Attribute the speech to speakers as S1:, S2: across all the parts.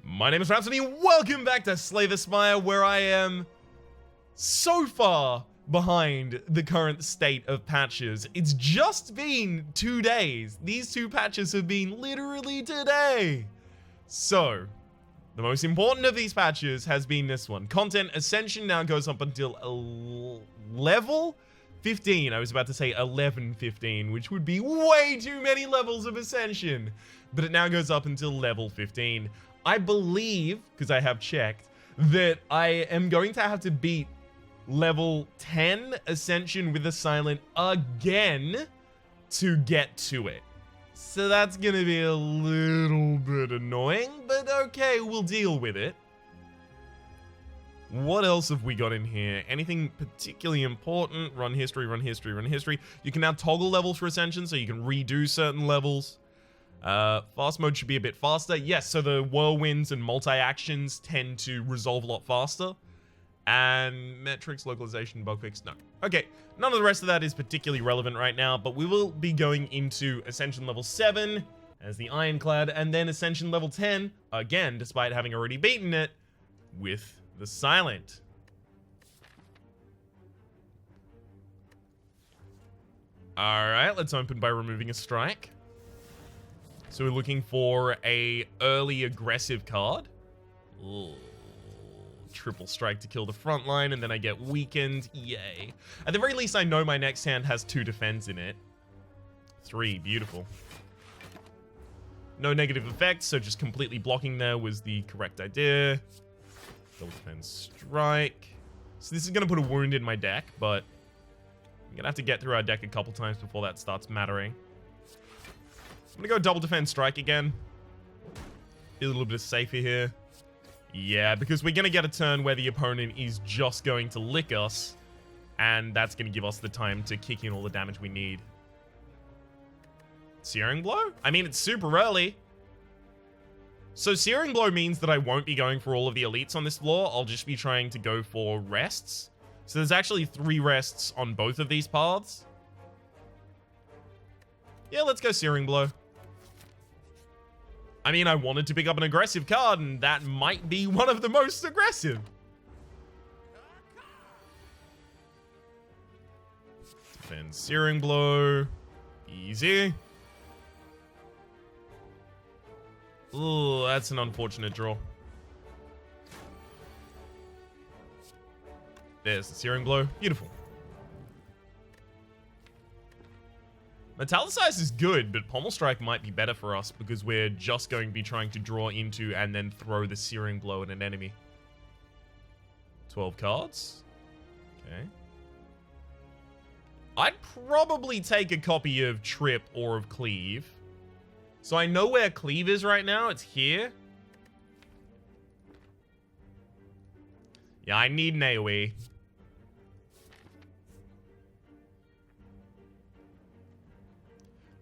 S1: My name is Rhapsody, and welcome back to Slay the Spire, where I am so far behind the current state of patches. It's just been 2 days. These 2 patches have been literally today. So, the most important of these patches has been this one. Content Ascension now goes up until level 15. I was about to say 11-15, which would be way too many levels of Ascension. But it now goes up until level 15. I believe, because I have checked, that I am going to have to beat level 10 Ascension with a Silent again to get to it. So that's going to be a little bit annoying, but okay, we'll deal with it. What else have we got in here? Anything particularly important? Run history, run history, run history. You can now toggle levels for Ascension, so you can redo certain levels. Fast mode should be a bit faster. Yes, so the whirlwinds and multi-actions tend to resolve a lot faster. And metrics, localization, bug fix, no. Okay, none of the rest of that is particularly relevant right now, but we will be going into Ascension level 7 as the Ironclad, and then Ascension level 10, again, despite having already beaten it, with the Silent. Alright, let's open by removing a strike. So we're looking for a early aggressive card. Ooh. Triple strike to kill the front line, and then I get weakened. Yay. At the very least, I know my next hand has 2 defense in it. 3, beautiful. No negative effects, so just completely blocking there was the correct idea. Double defense strike. So this is going to put a wound in my deck, but I'm going to have to get through our deck a couple times before that starts mattering. I'm going to go double defense strike again. Be a little bit safer here. Yeah, because we're going to get a turn where the opponent is just going to lick us, and that's going to give us the time to kick in all the damage we need. Searing Blow? I mean, it's super early. So Searing Blow means that I won't be going for all of the elites on this floor. I'll just be trying to go for rests. So there's actually 3 rests on both of these paths. Yeah, let's go Searing Blow. I mean, I wanted to pick up an aggressive card, and that might be one of the most aggressive. Defend Searing Blow. Easy. Ooh, that's an unfortunate draw. There's the Searing Blow. Beautiful. Metallicize is good, but Pommel Strike might be better for us because we're just going to be trying to draw into and then throw the Searing Blow at an enemy. 12 cards. Okay. I'd probably take a copy of Trip or of Cleave. So I know where Cleave is right now. It's here. Yeah, I need an AoE.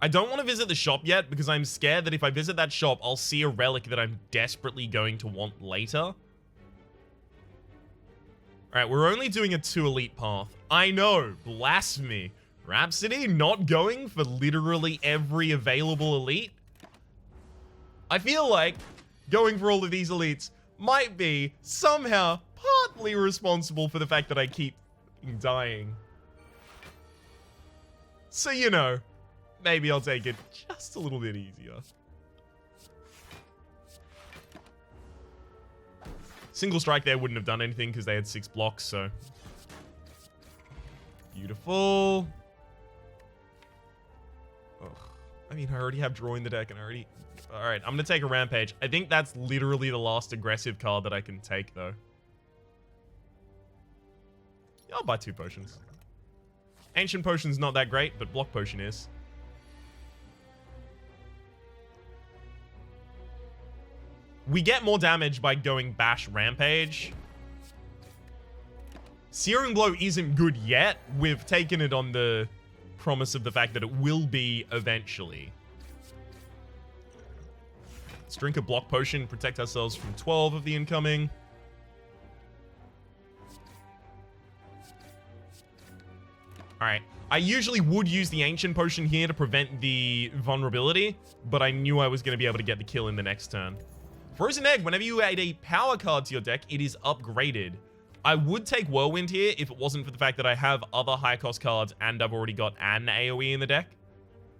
S1: I don't want to visit the shop yet because I'm scared that if I visit that shop, I'll see a relic that I'm desperately going to want later. Alright, we're only doing a 2 elite path. I know, blasphemy. Rhapsody not going for literally every available elite? I feel like going for all of these elites might be somehow partly responsible for the fact that I keep dying. So, you know. Maybe I'll take it just a little bit easier. Single strike there wouldn't have done anything because they had 6 blocks, so. Beautiful. Ugh. I mean, I already have draw in the deck and I already... Alright, I'm going to take a Rampage. I think that's literally the last aggressive card that I can take, though. Yeah, I'll buy 2 potions. Ancient Potion's not that great, but Block Potion is. We get more damage by going Bash Rampage. Searing Blow isn't good yet. We've taken it on the promise of the fact that it will be eventually. Let's drink a Block Potion, protect ourselves from 12 of the incoming. Alright. I usually would use the Ancient Potion here to prevent the vulnerability, but I knew I was going to be able to get the kill in the next turn. Frozen Egg, whenever you add a power card to your deck, it is upgraded. I would take Whirlwind here if it wasn't for the fact that I have other high cost cards and I've already got an AoE in the deck.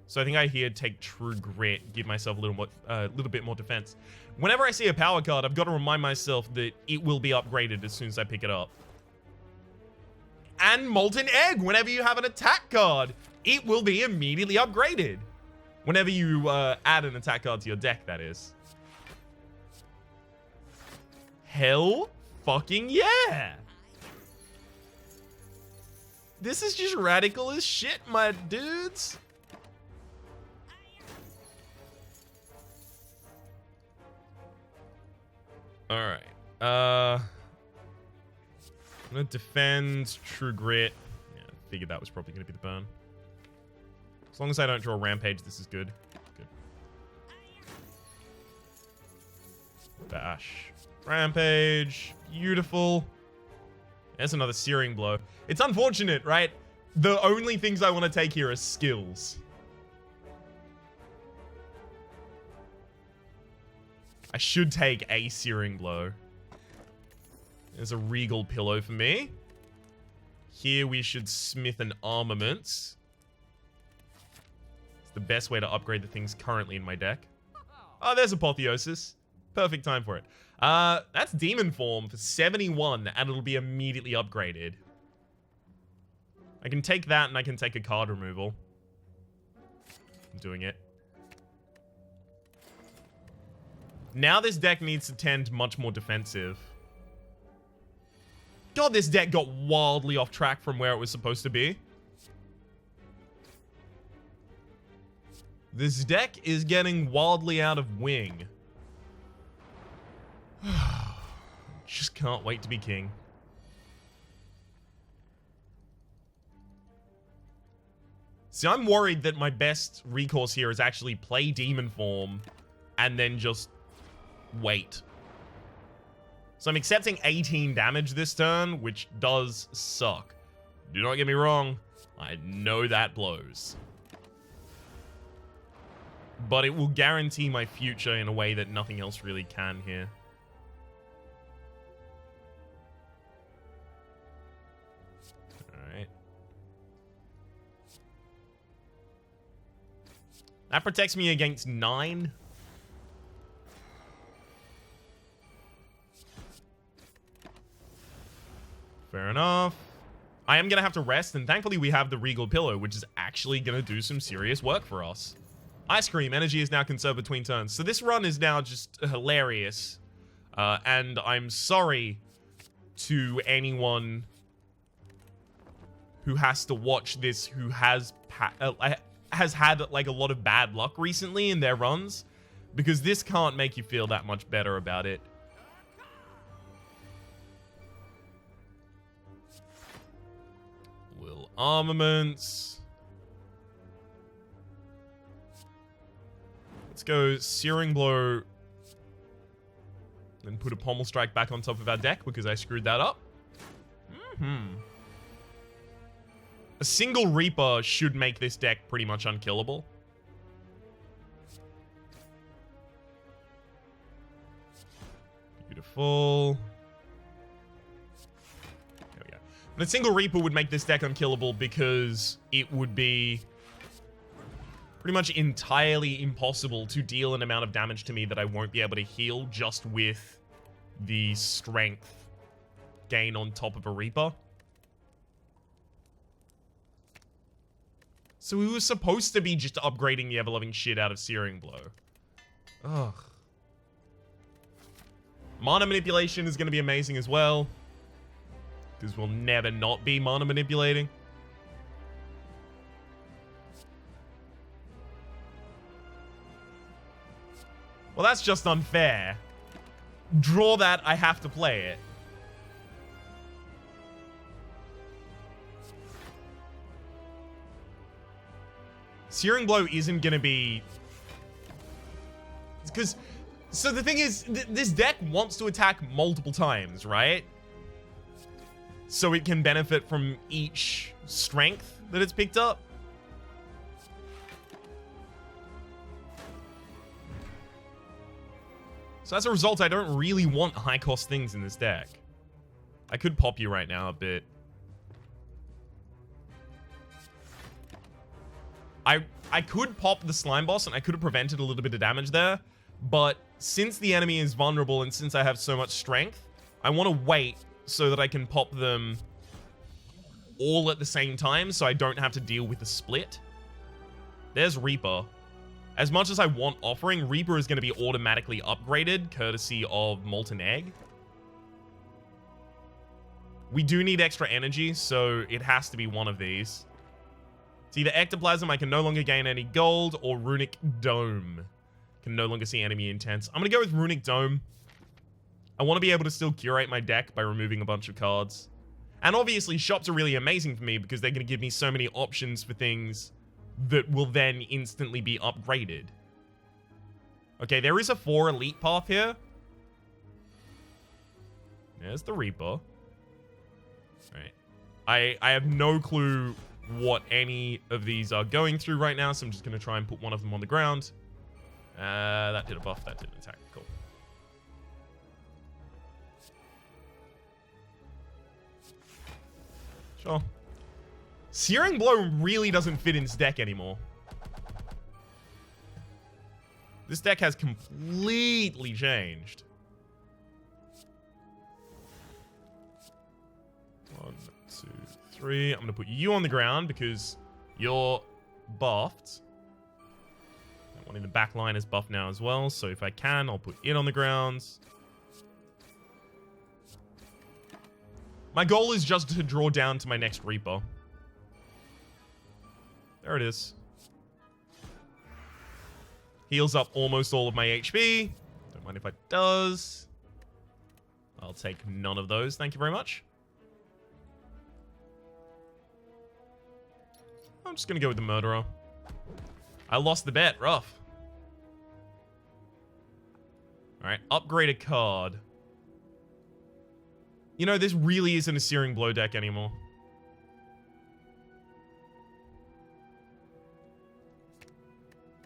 S1: So I think I here take True Grit, give myself a little bit more defense. Whenever I see a power card, I've got to remind myself that it will be upgraded as soon as I pick it up. And Molten Egg, whenever you have an attack card, it will be immediately upgraded. Whenever you add an attack card to your deck, that is. Hell fucking yeah! This is just radical as shit, my dudes. Alright. I'm gonna defend True Grit. Yeah, I figured that was probably gonna be the burn. As long as I don't draw Rampage, this is good. Good. Bash. Rampage. Beautiful. There's another Searing Blow. It's unfortunate, right? The only things I want to take here are skills. I should take a Searing Blow. There's a Regal Pillow for me. Here we should Smith an Armaments. It's the best way to upgrade the things currently in my deck. Oh, there's Apotheosis. Perfect time for it. That's Demon Form for 71, and it'll be immediately upgraded. I can take that, and I can take a card removal. I'm doing it. Now this deck needs to tend much more defensive. God, this deck got wildly off track from where it was supposed to be. This deck is getting wildly out of wing. Just can't wait to be king. See, I'm worried that my best recourse here is actually play Demon Form and then just wait. So I'm accepting 18 damage this turn, which does suck. Do not get me wrong, I know that blows. But it will guarantee my future in a way that nothing else really can here. Alright. That protects me against 9. Fair enough. I am going to have to rest, and thankfully we have the Regal Pillow, which is actually going to do some serious work for us. Ice Cream. Energy is now conserved between turns. So this run is now just hilarious. And I'm sorry to anyone who has to watch this who has had like a lot of bad luck recently in their runs, because this can't make you feel that much better about it. Will Armaments. Let's go Searing Blow. Then put a Pommel Strike back on top of our deck because I screwed that up. A single Reaper should make this deck pretty much unkillable. Beautiful. There we go. And a single Reaper would make this deck unkillable because it would be pretty much entirely impossible to deal an amount of damage to me that I won't be able to heal just with the strength gain on top of a Reaper. So we were supposed to be just upgrading the ever-loving shit out of Searing Blow. Ugh. Mana Manipulation is going to be amazing as well, because we'll never not be mana manipulating. Well, that's just unfair. Draw that, I have to play it. Searing Blow isn't gonna be... Because... So the thing is, this deck wants to attack multiple times, right? So it can benefit from each strength that it's picked up. So as a result, I don't really want high-cost things in this deck. I could pop you right now a bit. I could pop the Slime Boss, and I could have prevented a little bit of damage there, but since the enemy is vulnerable and since I have so much strength, I want to wait so that I can pop them all at the same time so I don't have to deal with the split. There's Reaper. As much as I want Offering, Reaper is going to be automatically upgraded courtesy of Molten Egg. We do need extra energy, so it has to be one of these. It's either Ectoplasm, I can no longer gain any gold, or Runic Dome. Can no longer see enemy intents. I'm going to go with Runic Dome. I want to be able to still curate my deck by removing a bunch of cards. And obviously, shops are really amazing for me because they're going to give me so many options for things that will then instantly be upgraded. Okay, there is a 4 elite path here. There's the Reaper. Alright. I have no clue what any of these are going through right now, so I'm just going to try and put one of them on the ground. That did a buff, that did an attack. Cool. Sure. Searing Blow really doesn't fit in this deck anymore. This deck has completely changed. 1, 2, 3. I'm going to put you on the ground because you're buffed. That one in the back line is buffed now as well, so if I can, I'll put it on the ground. My goal is just to draw down to my next Reaper. There it is. Heals up almost all of my HP. Don't mind if it does. I'll take none of those. Thank you very much. I'm just going to go with the Murderer. I lost the bet. Rough. Alright, upgrade a card. You know, this really isn't a Searing Blow deck anymore.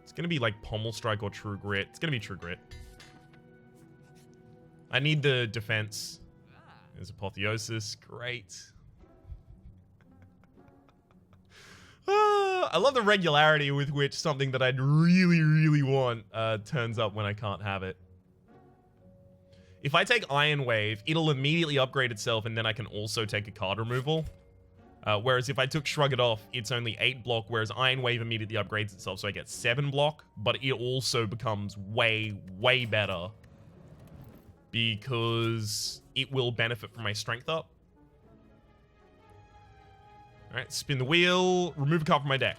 S1: It's going to be like Pommel Strike or True Grit. It's going to be True Grit. I need the defense. There's Apotheosis. Great. I love the regularity with which something that I'd really, really want turns up when I can't have it. If I take Iron Wave, it'll immediately upgrade itself, and then I can also take a card removal. Whereas if I took Shrug It Off, it's only 8 block, whereas Iron Wave immediately upgrades itself, so I get 7 block, but it also becomes way, way better because it will benefit from my strength up. Alright, spin the wheel, remove a card from my deck.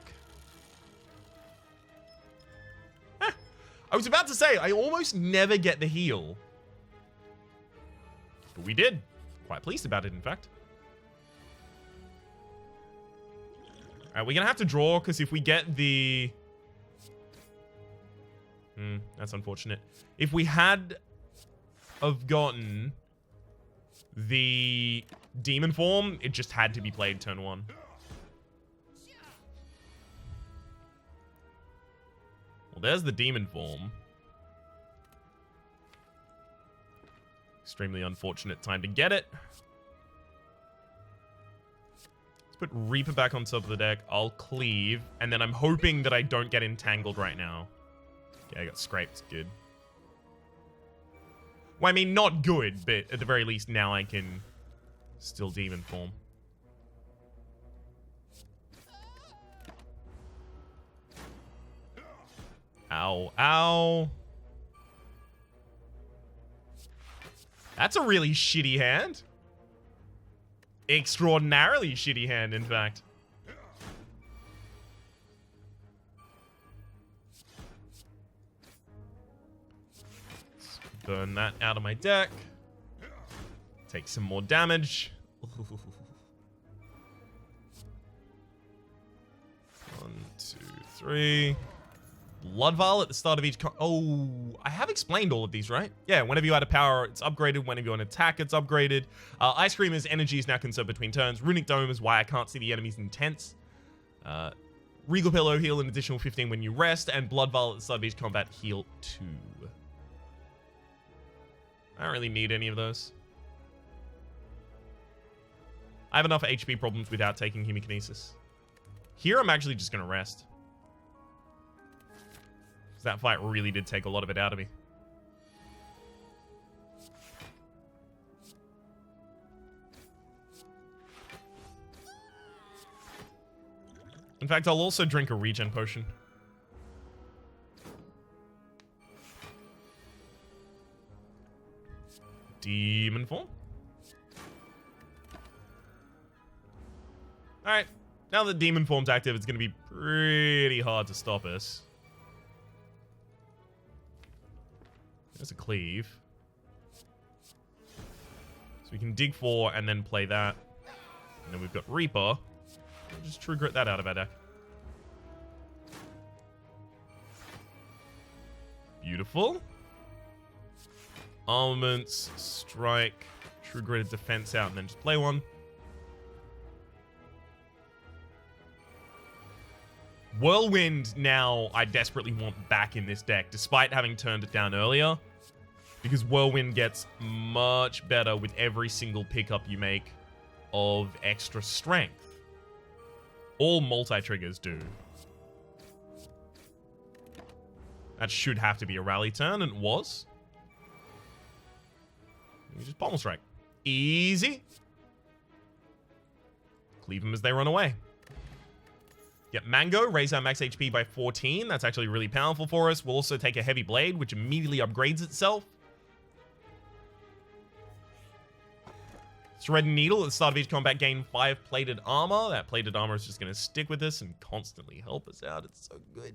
S1: I was about to say, I almost never get the heal. But we did. Quite pleased about it, in fact. Alright, we're gonna have to draw, because if we get the... that's unfortunate. If we had have gotten the demon form, it just had to be played turn 1. Well, there's the demon form. Extremely unfortunate time to get it. Let's put Reaper back on top of the deck. I'll cleave, and then I'm hoping that I don't get entangled right now. Okay, I got scraped. Good. Well, I mean, not good, but at the very least, now I can still demon form. Ow, ow. That's a really shitty hand. Extraordinarily shitty hand, in fact. Let's burn that out of my deck. Take some more damage. 1, 2, 3. Blood Vial at the start of each... Oh, I have explained all of these, right? Yeah, whenever you add a power, it's upgraded. Whenever you attack, it's upgraded. Ice Screamer's energy is now conserved between turns. Runic Dome is why I can't see the enemy's intents. Regal Pillow heal an additional 15 when you rest. And Blood Vial at the start of each combat heal 2. I don't really need any of those. I have enough HP problems without taking Hemikinesis. Here, I'm actually just going to rest. Because that fight really did take a lot of it out of me. In fact, I'll also drink a regen potion. Demon form. Alright. Now that demon form's active, it's going to be pretty hard to stop us. There's a cleave. So we can dig 4 and then play that. And then we've got Reaper. We'll just True Grit that out of our deck. Beautiful. Armaments, strike, True Grit defense out, and then just play one. Whirlwind now I desperately want back in this deck, despite having turned it down earlier. Because Whirlwind gets much better with every single pickup you make of extra strength. All multi-triggers do. That should have to be a rally turn, and it was. We just Pommel Strike. Easy. Cleave them as they run away. Yep, Mango, raise our max HP by 14. That's actually really powerful for us. We'll also take a Heavy Blade, which immediately upgrades itself. Shredded Needle at the start of each combat gain 5 plated armor. That plated armor is just going to stick with us and constantly help us out. It's so good.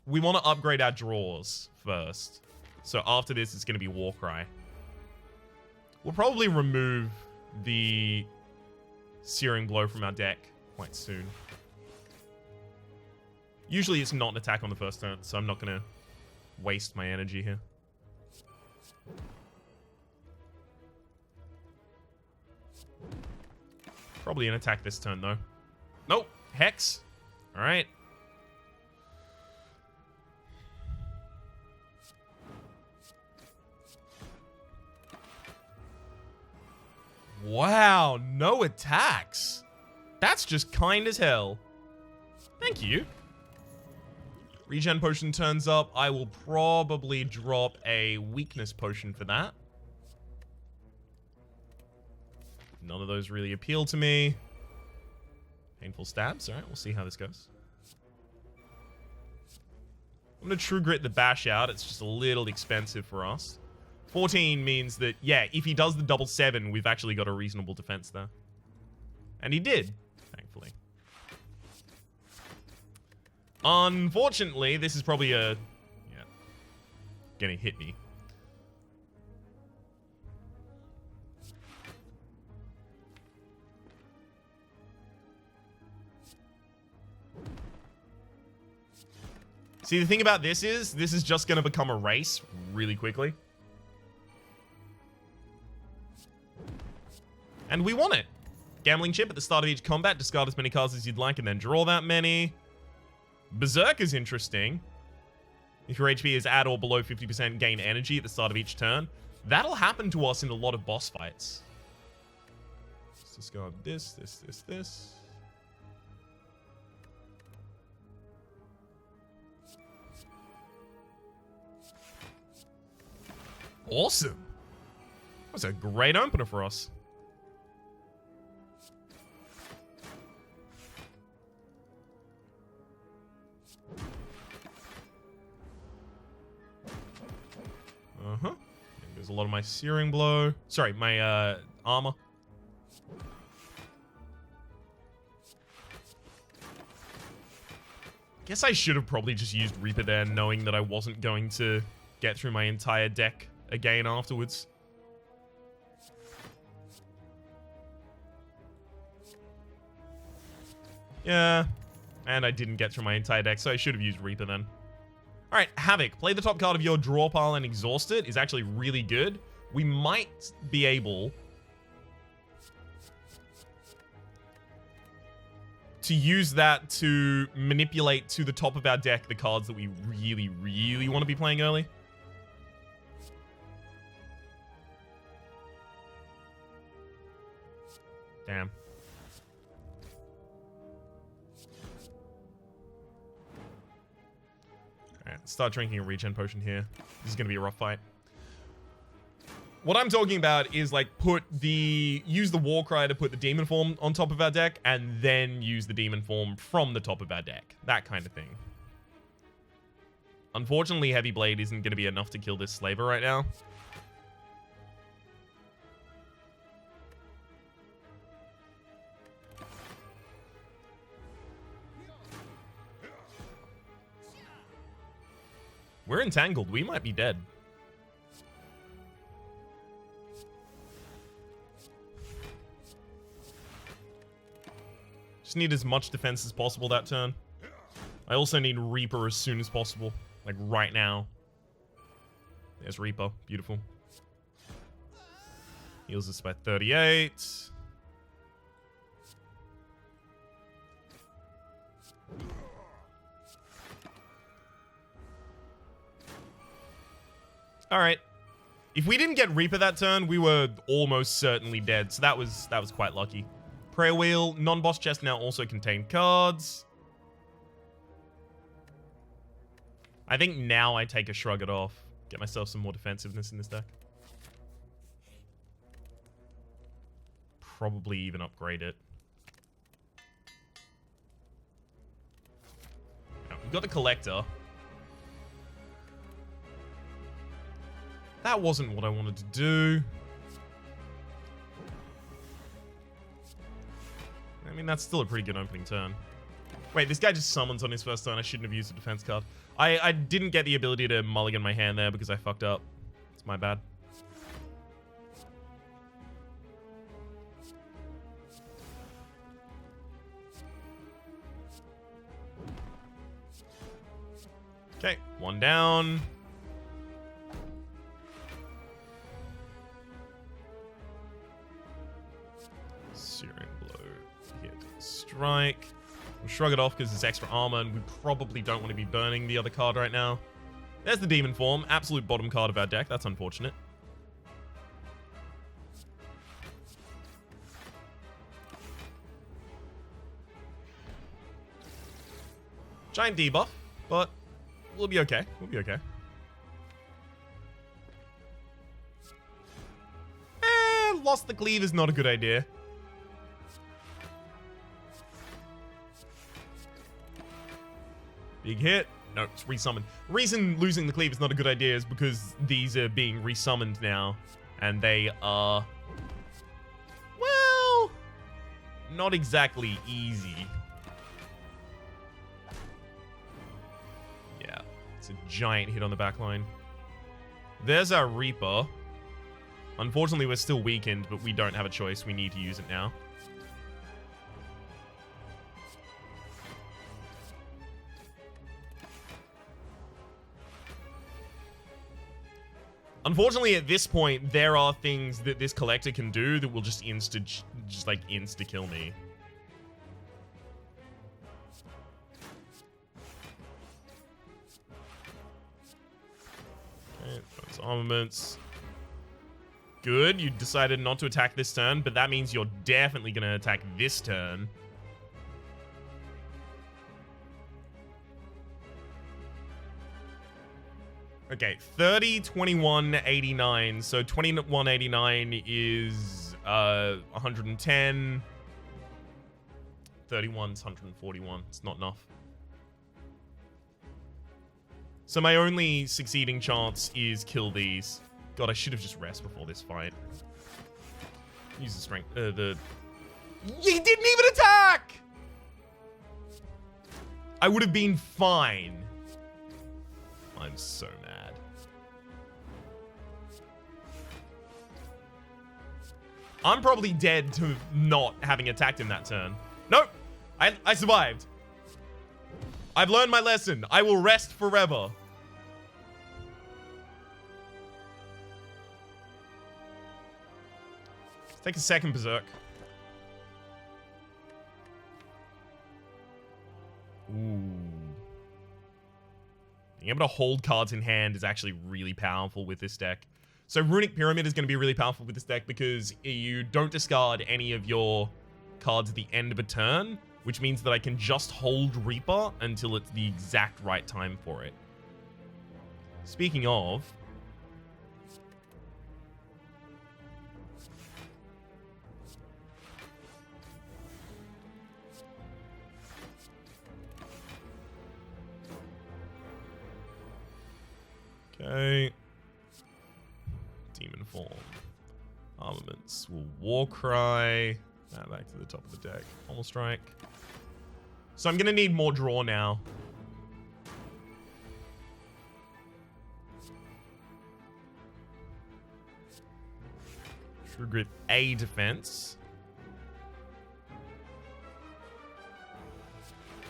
S1: We want to upgrade our draws first. So after this, it's going to be Warcry. We'll probably remove the Searing Blow from our deck quite soon. Usually it's not an attack on the first turn, so I'm not going to waste my energy here. Probably an attack this turn, though. Nope. Hex. All right. Wow, no attacks. That's just kind as hell. Thank you. Regen potion turns up. I will probably drop a weakness potion for that. None of those really appeal to me. Painful stabs. All right, we'll see how this goes. I'm going to True Grit the Bash out. It's just a little expensive for us. 14 means that, yeah, if he does the double 7, we've actually got a reasonable defense there. And he did, thankfully. Unfortunately, this is probably a... yeah. Gonna hit me. See, the thing about this is just gonna become a race really quickly. And we want it. Gambling Chip at the start of each combat. Discard as many cards as you'd like and then draw that many. Berserk is interesting. If your HP is at or below 50%, gain energy at the start of each turn. That'll happen to us in a lot of boss fights. Let's discard this. Awesome. That was a great opener for us. There's a lot of my Searing Blow. Sorry, my armor. Guess I should have probably just used Reaper there, knowing that I wasn't going to get through my entire deck again afterwards. Yeah, and I didn't get through my entire deck, so I should have used Reaper then. Alright, Havoc. Play the top card of your draw pile and exhaust it is actually really good. We might be able to use that to manipulate to the top of our deck the cards that we really, really want to be playing early. Damn. Alright, start drinking a regen potion here. This is gonna be a rough fight. What I'm talking about is like use the war cry to put the demon form on top of our deck and then use the demon form from the top of our deck. That kind of thing. Unfortunately, Heavy Blade isn't going to be enough to kill this Slaver right now. We're entangled. We might be dead. Just need as much defense as possible that turn. I also need Reaper as soon as possible. Like right now. There's Reaper. Beautiful. Heals us by 38. Alright. If we didn't get Reaper that turn, we were almost certainly dead. So that was quite lucky. Prayer Wheel, non-boss chest now also contain cards. I think now I take a Shrug It Off. Get myself some more defensiveness in this deck. Probably even upgrade it. Now, we've got the Collector. That wasn't what I wanted to do. I mean, that's still a pretty good opening turn. Wait, this guy just summons on his first turn. I shouldn't have used a defense card. I didn't get the ability to mulligan my hand there because I fucked up. It's my bad. Okay, one down. Searing Blow. Hit. Strike. We'll shrug it off because it's extra armor, and we probably don't want to be burning the other card right now. There's the demon form. Absolute bottom card of our deck. That's unfortunate. Giant debuff, but we'll be okay. We'll be okay. Lost the cleave is not a good idea. Big hit. No, it's resummoned. Reason losing the cleave is not a good idea is because these are being resummoned now. And they are... well... not exactly easy. Yeah. It's a giant hit on the back line. There's our Reaper. Unfortunately, we're still weakened, but we don't have a choice. We need to use it now. Unfortunately, at this point, there are things that this collector can do that will just insta-kill me. Okay, those armaments. Good, you decided not to attack this turn, but that means you're definitely going to attack this turn. Okay, 30, 21, 89. So 21, 89 is 110. 31 is 141. It's not enough. So my only succeeding chance is kill these. God, I should have just rest before this fight. Use the strength. He didn't even attack! I would have been fine. I'm so mad. I'm probably dead to not having attacked him that turn. Nope. I survived. I've learned my lesson. I will rest forever. Let's take a second berserk. Ooh. Being able to hold cards in hand is actually really powerful with this deck. So Runic Pyramid is going to be really powerful with this deck because you don't discard any of your cards at the end of a turn, which means that I can just hold Reaper until it's the exact right time for it. Speaking of... Okay. Demon Form. Armaments. Will Warcry. Back to the top of the deck. Almost Strike. So I'm going to need more draw now. True Grit A defense.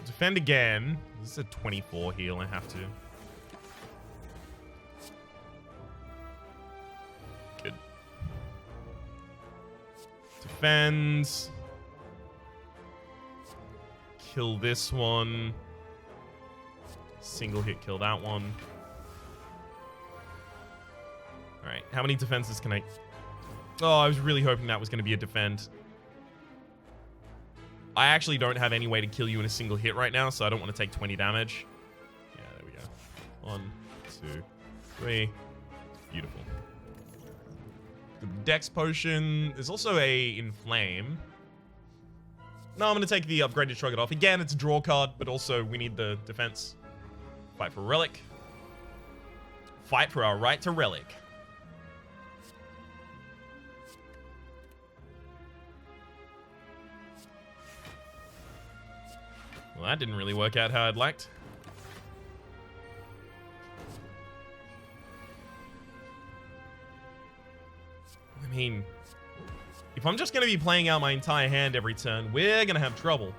S1: Defend again. This is a 24 heal. I have to. Good. Defend. Kill this one. Single hit kill that one. Alright, how many defenses can I... Oh, I was really hoping that was going to be a defend. I actually don't have any way to kill you in a single hit right now, so I don't want to take 20 damage. Yeah, there we go. 1, 2, 3. Beautiful. The Dex Potion. There's also a Inflame. No, I'm going to take the upgraded Shrug It Off. Again, it's a draw card, but also we need the defense. Fight for Relic. Fight for our right to Relic. Well, that didn't really work out how I'd liked. I mean, if I'm just going to be playing out my entire hand every turn, we're going to have trouble.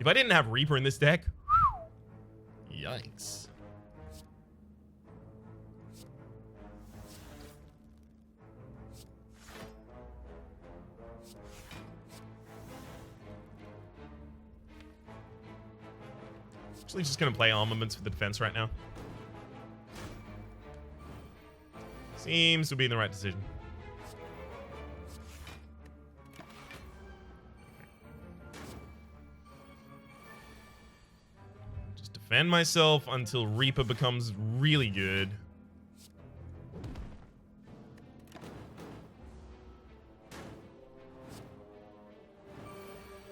S1: If I didn't have Reaper in this deck, yikes. Actually, just going to play Armaments for the defense right now. Seems to be the right decision. Just defend myself until Reaper becomes really good.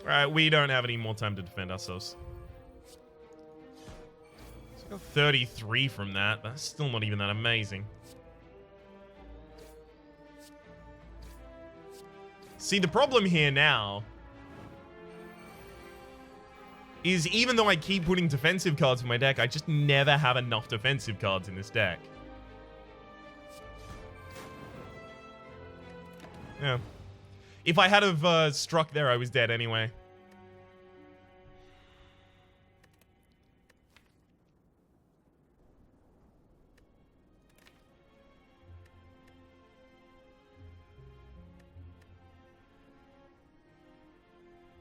S1: Alright, we don't have any more time to defend ourselves. 33 from that. That's still not even that amazing. See, the problem here now is even though I keep putting defensive cards in my deck, I just never have enough defensive cards in this deck. Yeah. If I had have struck there, I was dead anyway.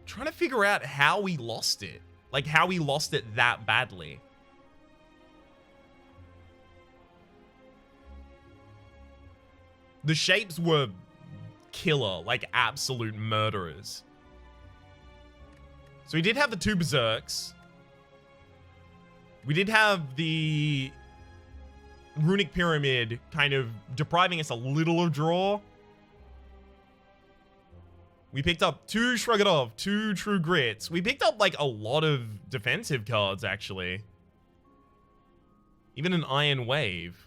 S1: Trying to figure out how we lost it. Like, how we lost it that badly. The shapes were killer, like absolute murderers. So we did have the 2 Berserks. We did have the Runic Pyramid kind of depriving us a little of draw. We picked up 2 Shrug It Off, 2 True Grits. We picked up, like, a lot of defensive cards, actually. Even an Iron Wave.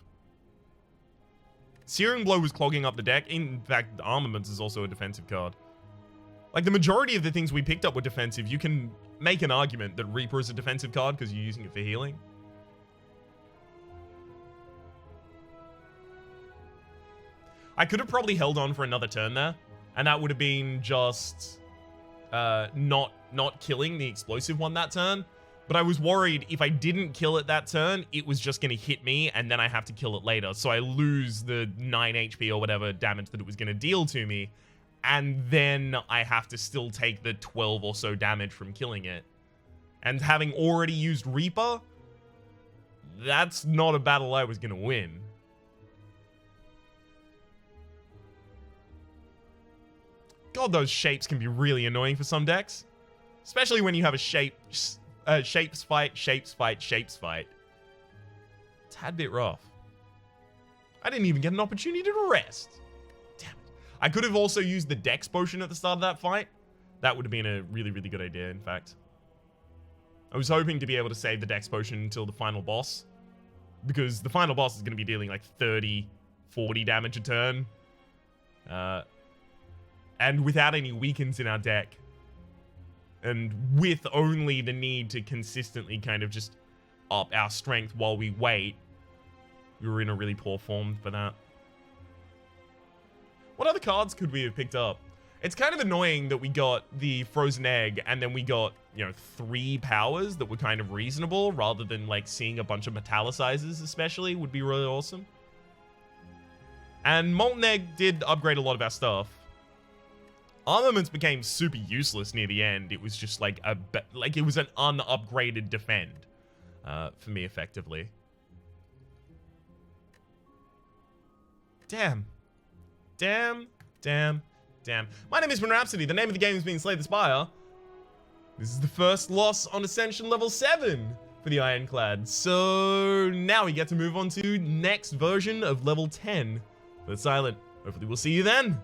S1: Searing Blow was clogging up the deck. In fact, Armaments is also a defensive card. Like, the majority of the things we picked up were defensive. You can make an argument that Reaper is a defensive card because you're using it for healing. I could have probably held on for another turn there. And that would have been just not killing the explosive one that turn. But I was worried if I didn't kill it that turn, it was just going to hit me, and then I have to kill it later. So I lose the 9 HP or whatever damage that it was going to deal to me. And then I have to still take the 12 or so damage from killing it. And having already used Reaper, that's not a battle I was going to win. God, those shapes can be really annoying for some decks. Especially when you have a shapes fight. Tad bit rough. I didn't even get an opportunity to rest. Damn it. I could have also used the Dex potion at the start of that fight. That would have been a really, really good idea, in fact. I was hoping to be able to save the Dex potion until the final boss. Because the final boss is going to be dealing like 30, 40 damage a turn. And without any weakens in our deck. And with only the need to consistently kind of just up our strength while we wait. We were in a really poor form for that. What other cards could we have picked up? It's kind of annoying that we got the Frozen Egg and then we got, 3 powers that were kind of reasonable rather than like seeing a bunch of metallicizers especially would be really awesome. And Molten Egg did upgrade a lot of our stuff. Armaments became super useless near the end. It was just like it was an unupgraded defend for me effectively. Damn. My name is Rhapsody. The name of the game is being Slay the Spire. This is the first loss on Ascension level 7 for the Ironclad. So now we get to move on to next version of level 10 for the Silent. Hopefully we'll see you then.